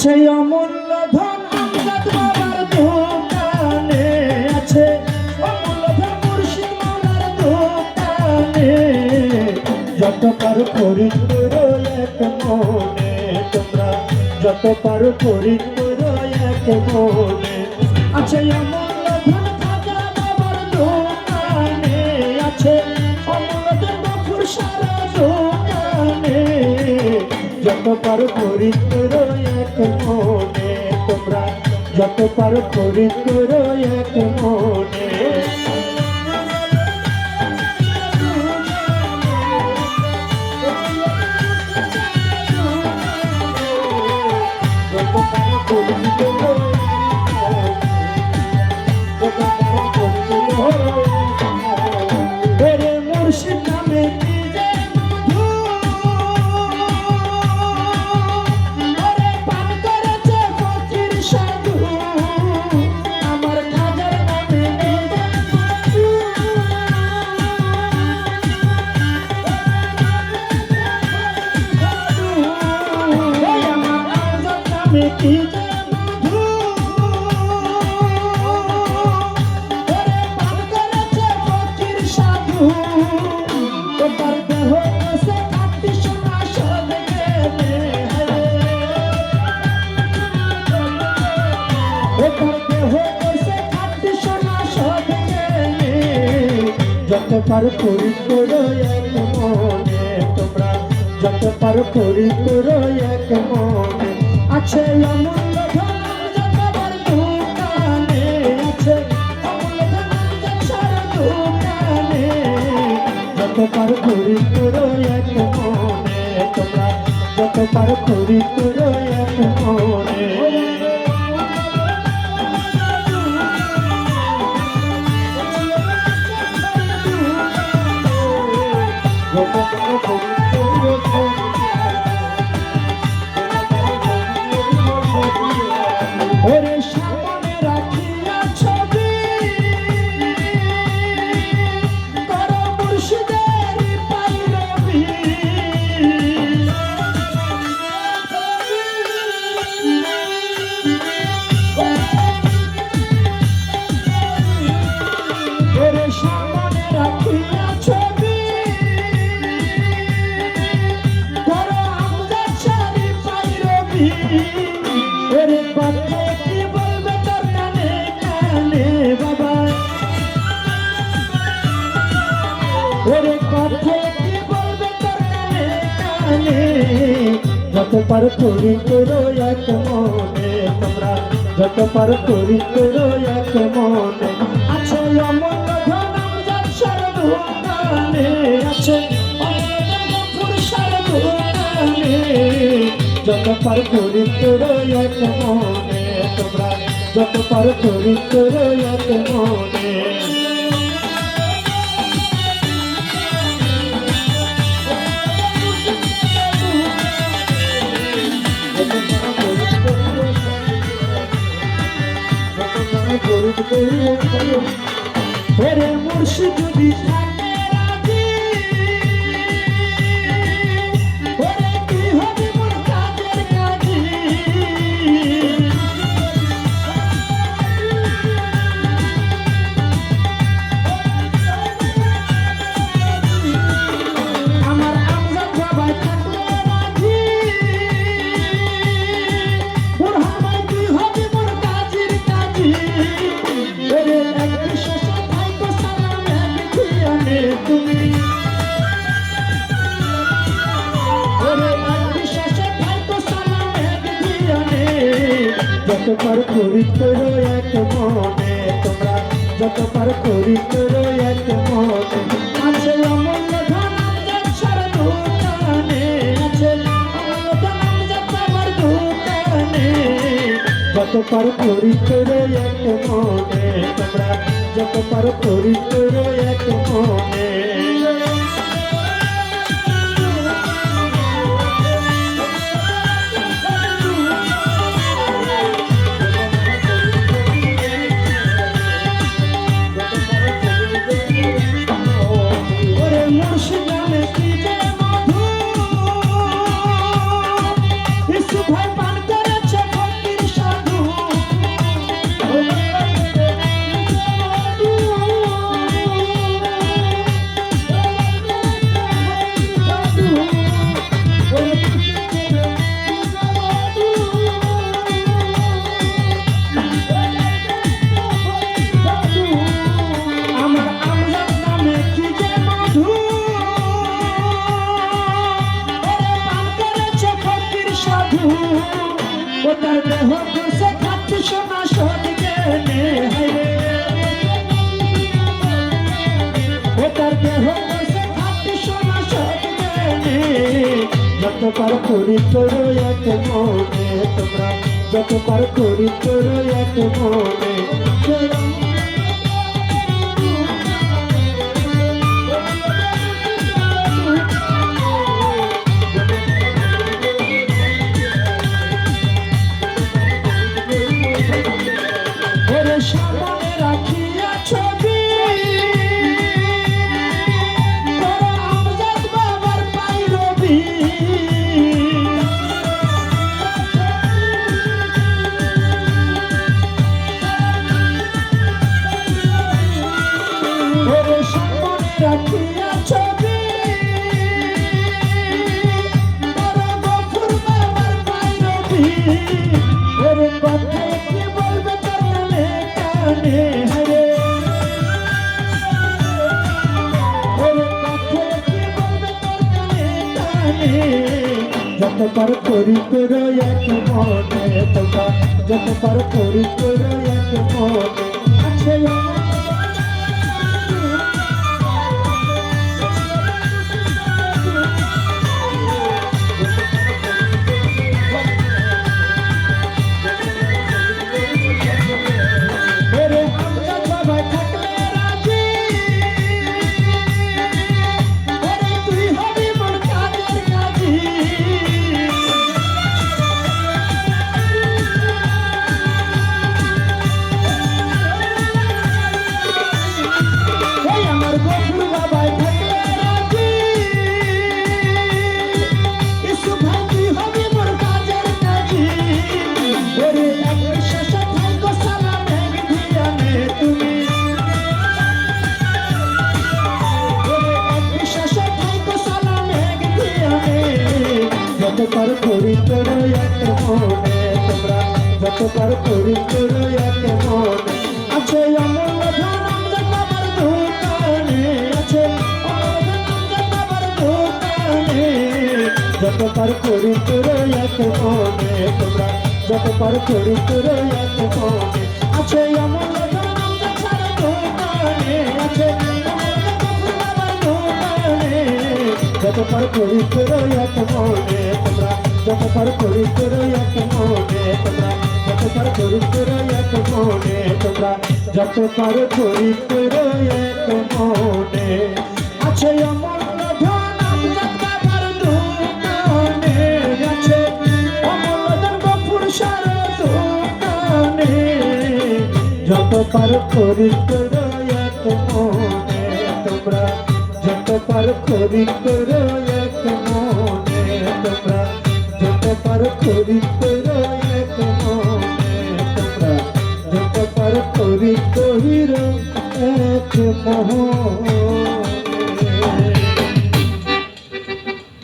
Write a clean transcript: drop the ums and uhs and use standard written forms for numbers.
আছে অমূল্য ধন আমজাদ বাবার দোকানে, আছে অমূল্য ধন মুর্শিদ মাওলার দোকানে। যত পারো করি করো এক মনে, তোমরা যত পারো করি করো এক মনে। আছে অমূল্য ধন খাজা বাবার দোকানে, আছে অমূল্য ধন গফুর সারা দোকানে। যত পারো করি করো এক মনে, তোমরা যত পারো করি করো এক মনে। মুর্শিদ নামে কি যে মধু, ওরে পান করেছে ফকির সাধু। আমার খাজার নামে কি যে মধু, আমার আমজাদ নামে কি যে মধু, ওরে পান করেছে ফকির সাধু। তোমার দেহ সে খাটি সোনা সব গেলে, তোমার দেহ সে খাটি সোনা সব গেলে। যত পারো করি করো এক মনে, তোমরা যত পারো করি করো এক মনে। আছে অমূল্য ধন আমজাদ বাবার দোকানে, আছে অমূল্য ধন আমজাদ সারা দোকানে। যত পারো করি করো এক মনে, তোমরা যত পারো করি করো এক মনে। যত পারো করি করো এক মনে। ওরে সামনে রাখিয়া ছবি, করো মুর্শিদের পাইরবি। ওরে সামনে রাখিয়া ছবি, করো আমজাদ শাহরি পাইরবি। ওরে কথা কি বলবে তোর কানে কানে বাবা, ওরে কথা কি বলবে তোর কানে কানে। যত পারো করি করো এক মনে, তোমরা যত পারো করি করো এক মনে। আছে অমূল্য ধন আমজাদ সারা দোকানে, আছে অমূল্য ধন গফুর সারা দোকানে। যত পারো করি করো এক মনে, তোমরা যত পারো করি করো এক মনে। ওরে মুর্শিদ যদি থাকে রাজি, ওরে তুই হবি মোর কাজের কাজী। আমার আমজাদ বাবা থাকলে রাজি, বুরহান ভাই তুই হবি মোর কাজের কাজী। ওরে এক বিশ্বাসে থাইকো সালাম এক খিয়ানে তুমি, ওরে এক বিশ্বাসে থাইকো সালাম এক খিয়ানে। যত পারো করি করো এক মনে, তোমরা যত পারো করি করো এক মনে। আছে অমূল্য ধন আমজাদ সারা দোকানে, আছে অমূল্য ধন আমজাদ বাবার দোকানে। যত পারো করি করো এক মনে, তোমরা যত পারো করি করো এক মনে। ওরে মুর্শিদ নামে কি যে মধু, ইসু ভাই পান করেছে ও তার দেহ করছে খাটি সোনা সদগেনে হাইরে ও তার দেহ করছে খাটি সোনা সদগেনে যত পার করি করো এক মনে তোমরা যত পার করি করো এক মনে সামনে রাখিয়া ছবি আমজাদ বাবার পাইরবি সামনে রাখিয়া ছবি গফুর বাবার পাইরবি ওরে কথা কি বলবে হরে হরে যত পার করি করো এক মনে তোমরা যত পার করি করো এক মনে আছে যত পার করি করো এক মনে তোমরা যত পার করি করো এক মনে আছে অমূল্য ধন আমজাদ বাবার দোকানে আছে অমূল্য ধন আমজাদ বাবার দোকানে যত পার করি করো এক মনে তোমরা যত পার করি করো এক মনে আছে অমূল্য ধন আমজাদ বাবার দোকানে আছে যত পার করি করো এক মনে তোমরা যত পার করি করো এক মনে তোমরা যত পার করি করো এক মনে তোমরা যত পার করি করো এক মনে আছে অমূল্য ধন আমজাদ বাবার দোকানে আছে অমূল্য ধন গফুর শাহর দোকানে যত পার করি করো এক মনে তোমরা যত পার করি করো এক মনে তোমরা যত পার করি করো এক মনে তোমরা যত পার করি কহিরো এক মনে।